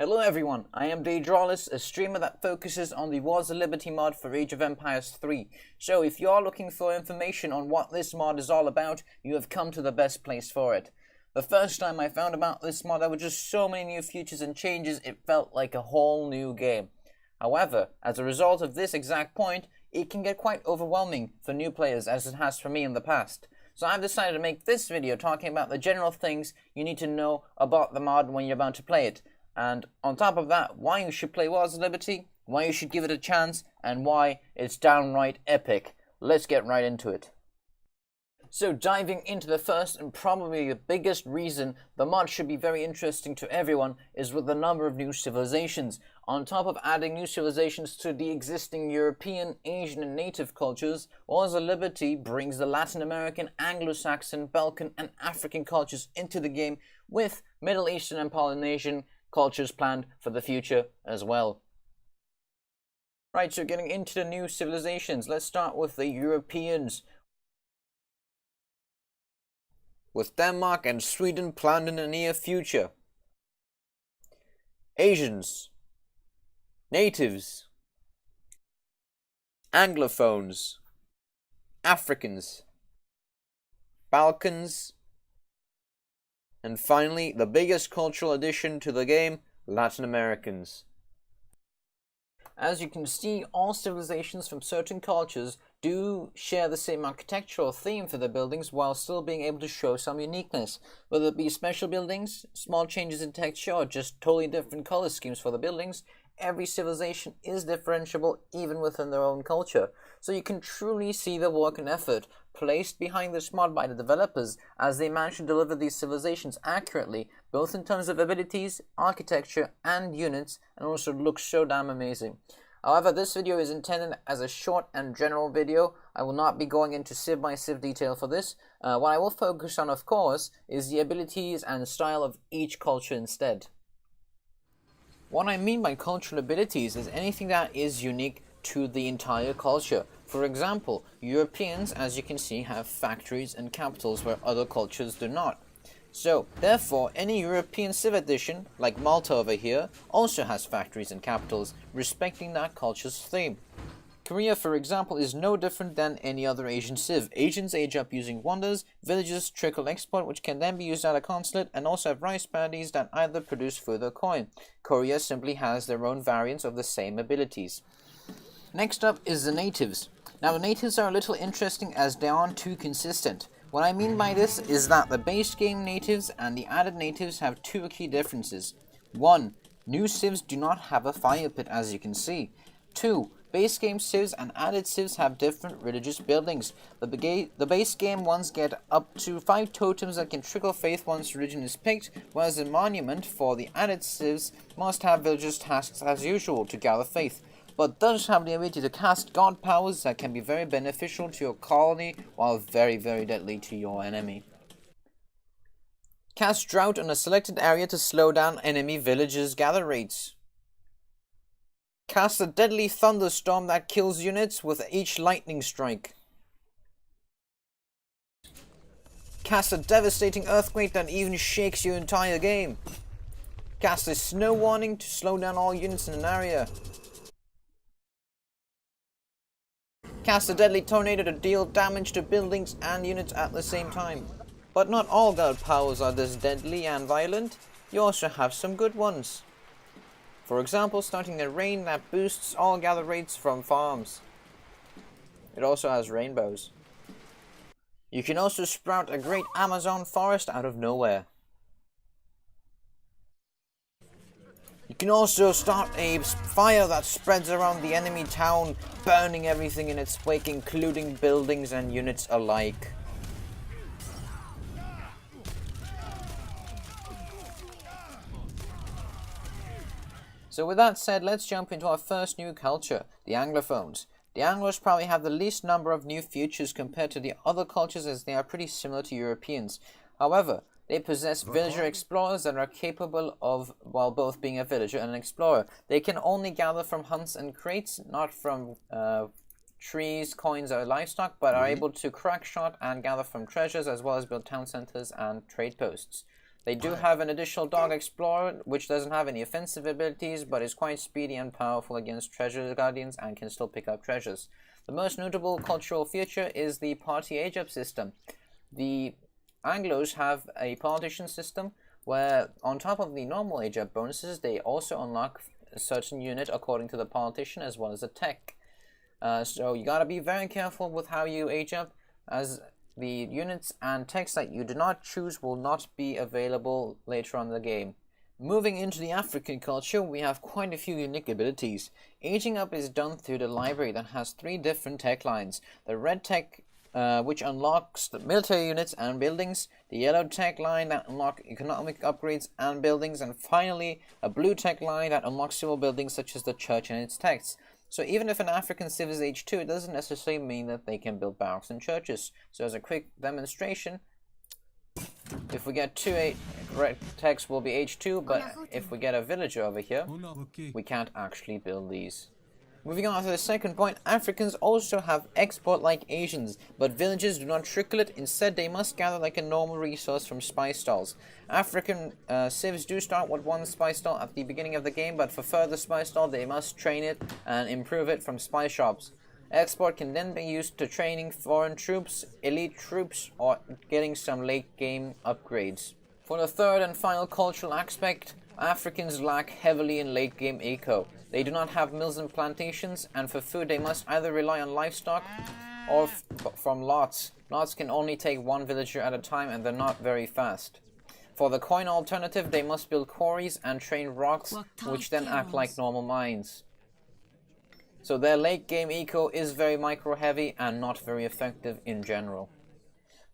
Hello everyone, I am Daedralus, a streamer that focuses on the Wars of Liberty mod for Age of Empires 3. So if you are looking for information on what this mod is all about, you have come to the best place for it. The first time I found about this mod, there were just so many new features and changes, it felt like a whole new game. However, as a result of this exact point, it can get quite overwhelming for new players as it has for me in the past. So I've decided to make this video talking about the general things you need to know about the mod when you're about to play it. And on top of that, why you should play Wars of Liberty, why you should give it a chance, and why it's downright epic. Let's get right into it. So diving into the first and probably the biggest reason the mod should be very interesting to everyone is with the number of new civilizations. On top of adding new civilizations to the existing European, Asian and native cultures, Wars of Liberty brings the Latin American, Anglo-Saxon, Balkan and African cultures into the game with Middle Eastern and Polynesian cultures planned for the future as well. Right, so getting into the new civilizations, let's start with the Europeans. With Denmark and Sweden planned in the near future. Asians, natives, Anglophones, Africans, Balkans, and finally, the biggest cultural addition to the game, Latin Americans. As you can see, all civilizations from certain cultures do share the same architectural theme for their buildings while still being able to show some uniqueness. Whether it be special buildings, small changes in texture, or just totally different color schemes for the buildings, every civilization is differentiable even within their own culture. So you can truly see the work and effort placed behind this mod by the developers as they manage to deliver these civilizations accurately, both in terms of abilities, architecture, and units, and also looks so damn amazing. However, this video is intended as a short and general video. I will not be going into civ by civ detail for this. What I will focus on, of course, is the abilities and style of each culture instead. What I mean by cultural abilities is anything that is unique to the entire culture. For example, Europeans, as you can see, have factories and capitals where other cultures do not. So, therefore, any European civ edition, like Malta over here, also has factories and capitals, respecting that culture's theme. Korea, for example, is no different than any other Asian civ. Asians age up using wonders, villages trickle export which can then be used at a consulate, and also have rice paddies that either produce food or coin. Korea simply has their own variants of the same abilities. Next up is the natives. Now the natives are a little interesting as they aren't too consistent. What I mean by this is that the base game natives and the added natives have two key differences. 1. New civs do not have a fire pit, as you can see. 2. Base game civs and added civs have different religious buildings. The base game ones get up to 5 totems that can trickle faith once religion is picked, whereas the monument for the added civs must have villagers' tasks as usual to gather faith, but does have the ability to cast god powers that can be very beneficial to your colony while very, very deadly to your enemy. Cast Drought on a selected area to slow down enemy villagers' gather rates. Cast a deadly thunderstorm that kills units with each lightning strike. Cast a devastating earthquake that even shakes your entire game. Cast a snow warning to slow down all units in an area. Cast a deadly tornado to deal damage to buildings and units at the same time. But not all god powers are this deadly and violent. You also have some good ones. For example, starting a rain that boosts all gather rates from farms. It also has rainbows. You can also sprout a great Amazon forest out of nowhere. You can also start a fire that spreads around the enemy town, burning everything in its wake, including buildings and units alike. So with that said, let's jump into our first new culture, the Anglophones. The Anglos probably have the least number of new features compared to the other cultures as they are pretty similar to Europeans. However, they possess villager explorers that are capable of, while both being a villager and an explorer. They can only gather from hunts and crates, not from trees, coins, or livestock, but are able to crack shot and gather from treasures as well as build town centers and trade posts. They do have an additional dog explorer, which doesn't have any offensive abilities, but is quite speedy and powerful against treasure guardians and can still pick up treasures. The most notable cultural feature is the party age-up system. The Anglos have a politician system where, on top of the normal age-up bonuses, they also unlock a certain unit according to the politician as well as the tech. So you gotta be very careful with how you age up, as the units and techs that you do not choose will not be available later on in the game. Moving into the African culture, we have quite a few unique abilities. Aging up is done through the library that has 3 different tech lines. The red tech, which unlocks the military units and buildings, the yellow tech line that unlocks economic upgrades and buildings, and finally a blue tech line that unlocks civil buildings such as the church and its techs. So even if an African civ is H2, it doesn't necessarily mean that they can build barracks and churches. So as a quick demonstration, if we get 2 red techs will be H2, but if we get a villager over here, we can't actually build these. Moving on to the second point, Africans also have export like Asians, but villagers do not trickle it. Instead, they must gather like a normal resource from spy stalls. African civs do start with 1 spy stall at the beginning of the game, but for further spy stall, they must train it and improve it from spy shops. Export can then be used to training foreign troops, elite troops, or getting some late game upgrades. For the third and final cultural aspect, Africans lack heavily in late game eco. They do not have mills and plantations, and for food they must either rely on livestock or from lots. Lots can only take 1 villager at a time, and they're not very fast. For the coin alternative, they must build quarries and train rocks, which then act like normal mines. So their late game eco is very micro heavy and not very effective in general.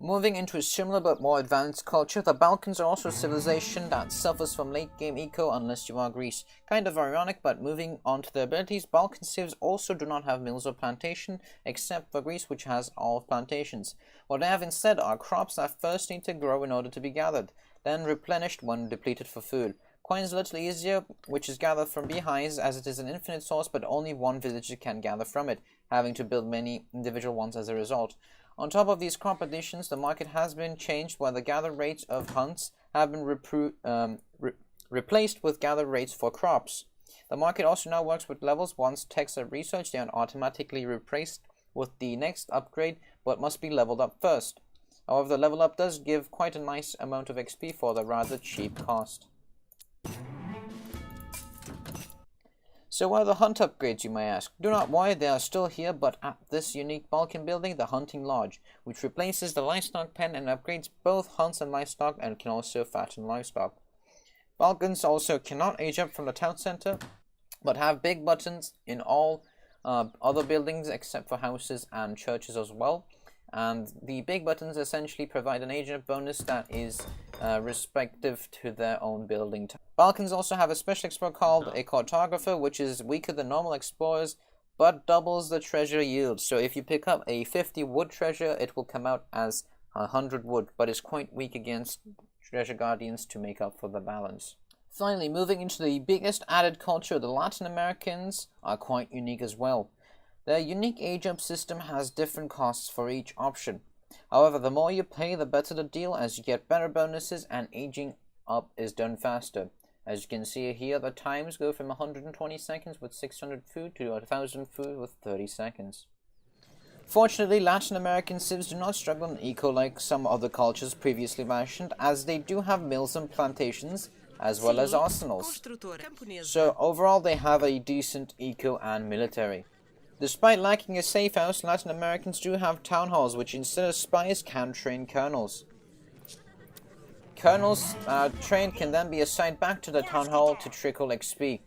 Moving into a similar but more advanced culture, the Balkans are also a civilization that suffers from late game eco unless you are Greece. Kind of ironic, but moving on to their abilities, Balkan civs also do not have mills or plantation, except for Greece, which has all plantations. What they have instead are crops that first need to grow in order to be gathered, then replenished when depleted for food. Coin is a little easier, which is gathered from beehives, as it is an infinite source, but only 1 villager can gather from it, having to build many individual ones as a result. On top of these crop additions, the market has been changed where the gather rates of hunts have been replaced with gather rates for crops. The market also now works with levels. Once techs are researched, they are automatically replaced with the next upgrade, but must be leveled up first. However, the level up does give quite a nice amount of XP for the rather cheap cost. So what are the hunt upgrades, you may ask? Do not worry, they are still here, but at this unique Balkan building, the Hunting Lodge, which replaces the livestock pen and upgrades both hunts and livestock, and can also fatten livestock. Balkans also cannot age up from the town center, but have big buttons in all other buildings except for houses and churches as well. And the big buttons essentially provide an age up bonus that is respective to their own building. Balkans also have a special explorer called a Cartographer, which is weaker than normal explorers, but doubles the treasure yield. So if you pick up a 50 wood treasure, it will come out as 100 wood, but is quite weak against treasure guardians to make up for the balance. Finally, moving into the biggest added culture, the Latin Americans are quite unique as well. Their unique age-up system has different costs for each option. However, the more you pay, the better the deal, as you get better bonuses and aging up is done faster. As you can see here, the times go from 120 seconds with 600 food to 1000 food with 30 seconds. Fortunately, Latin American civs do not struggle in eco like some other cultures previously mentioned, as they do have mills and plantations, as well as arsenals. So overall, they have a decent eco and military. Despite lacking a safe house, Latin Americans do have town halls, which instead of spies can train colonels. Colonels trained can then be assigned back to the town hall to trickle XP.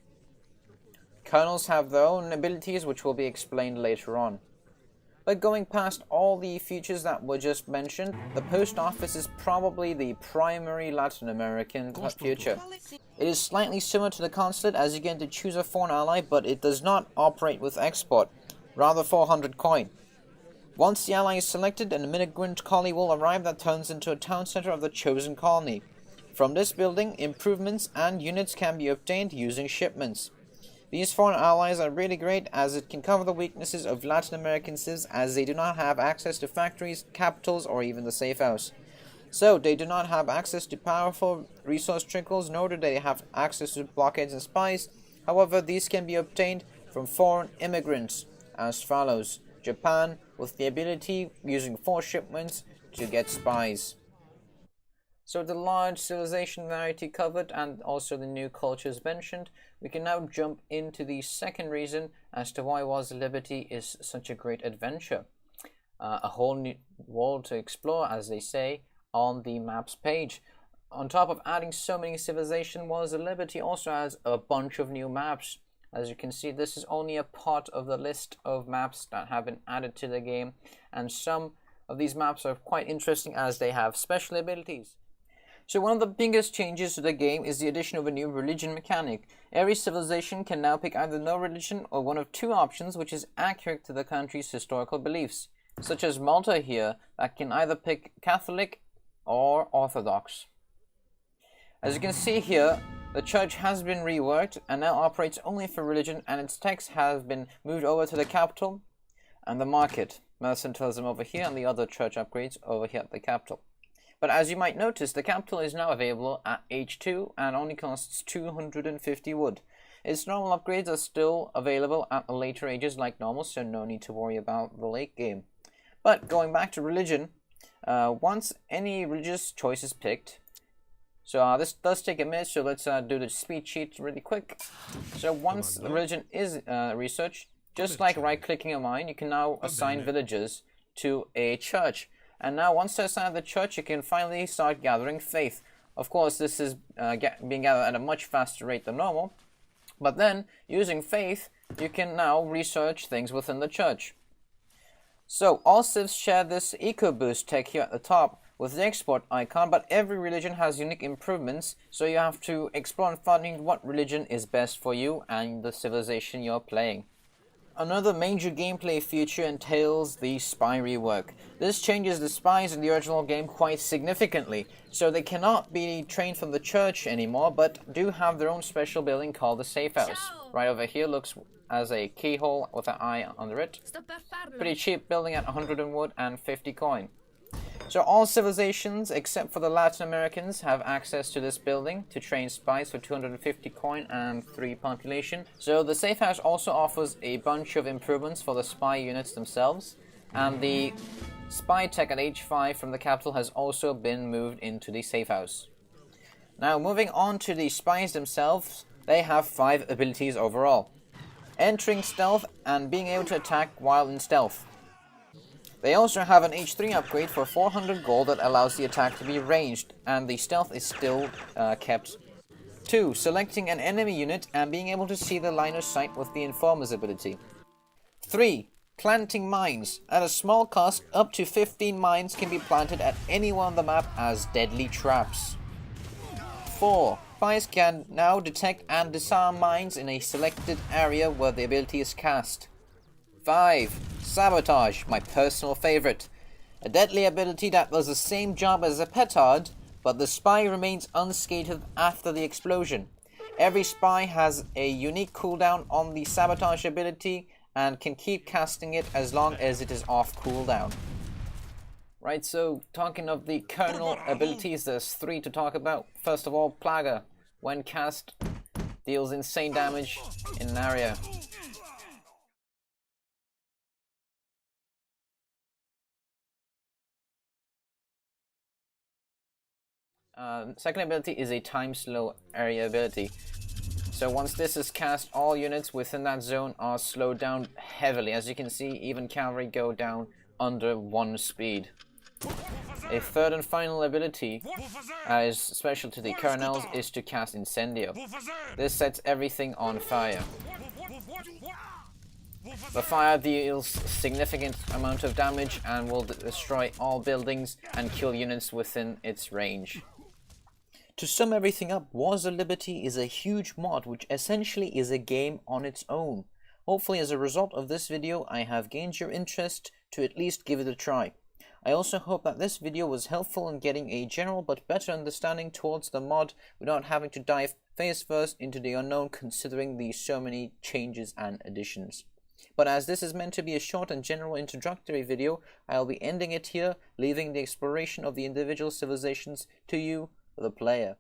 Colonels have their own abilities, which will be explained later on. But going past all the features that were just mentioned, the post office is probably the primary Latin American feature. It is slightly similar to the consulate, as you get to choose a foreign ally, but it does not operate with export, rather 400 coin. Once the ally is selected, an immigrant colony will arrive that turns into a town center of the chosen colony. From this building, improvements and units can be obtained using shipments. These foreign allies are really great, as it can cover the weaknesses of Latin American civs, as they do not have access to factories, capitals, or even the safe house. So they do not have access to powerful resource trickles, nor do they have access to blockades and spies. However, these can be obtained from foreign immigrants as follows. Japan, with the ability using 4 shipments to get spies. So the large civilization variety covered and also the new cultures mentioned, we can now jump into the second reason as to why Wars of Liberty is such a great adventure. A whole new world to explore, as they say, on the maps page. On top of adding so many civilizations, Wars of Liberty also has a bunch of new maps. As you can see, this is only a part of the list of maps that have been added to the game, and some of these maps are quite interesting as they have special abilities. So one of the biggest changes to the game is the addition of a new religion mechanic. Every civilization can now pick either no religion or one of 2 options which is accurate to the country's historical beliefs, such as Malta here, that can either pick Catholic or Orthodox. As you can see here, the church has been reworked and now operates only for religion, and its text has been moved over to the capital and the market. Mercantilism over here and the other church upgrades over here at the capital. But as you might notice, the capital is now available at H2 and only costs 250 wood. Its normal upgrades are still available at the later ages like normal, so no need to worry about the late game. But going back to religion, once any religious choice is picked, so this does take a minute, so let's do the speed sheet really quick. So once the religion is researched, just like right-clicking a mine, you can now assign villagers to a church. And now once they're assigned the church, you can finally start gathering faith. Of course, this is being gathered at a much faster rate than normal. But then, using faith, you can now research things within the church. So, all civs share this EcoBoost tech here at the top with the export icon, but every religion has unique improvements, so you have to explore and find what religion is best for you and the civilization you're playing. Another major gameplay feature entails the Spy Rework. This changes the spies in the original game quite significantly, so they cannot be trained from the church anymore, but do have their own special building called the Safe House. Right over here looks as a keyhole with an eye under it. Pretty cheap building at 100 in wood and 50 coin. So all civilizations except for the Latin Americans have access to this building to train spies for 250 coin and 3 population. So the safe house also offers a bunch of improvements for the spy units themselves, and the spy tech at H5 from the capital has also been moved into the safe house. Now moving on to the spies themselves, they have 5 abilities overall. Entering stealth and being able to attack while in stealth. They also have an H3 upgrade for 400 gold that allows the attack to be ranged, and the stealth is still kept. 2. Selecting an enemy unit and being able to see the line of sight with the Informer's ability. 3. Planting mines. At a small cost, up to 15 mines can be planted at anywhere on the map as deadly traps. 4. Spies can now detect and disarm mines in a selected area where the ability is cast. 5. Sabotage, my personal favorite. A deadly ability that does the same job as a petard, but the spy remains unscathed after the explosion. Every spy has a unique cooldown on the sabotage ability and can keep casting it as long as it is off cooldown. Right, so talking of the kernel abilities, there's 3 to talk about. First of all, Plaga. When cast, deals insane damage in an area. Second ability is a time slow area ability. So once this is cast, all units within that zone are slowed down heavily. As you can see, even cavalry go down under 1 speed. A third and final ability, is special to the Coronels, is to cast Incendio. This sets everything on fire. The fire deals significant amount of damage and will destroy all buildings and kill units within its range. To sum everything up, Wars of Liberty is a huge mod which essentially is a game on its own. Hopefully as a result of this video I have gained your interest to at least give it a try. I also hope that this video was helpful in getting a general but better understanding towards the mod without having to dive face first into the unknown considering the so many changes and additions. But as this is meant to be a short and general introductory video, I will be ending it here, leaving the exploration of the individual civilizations to you, the player.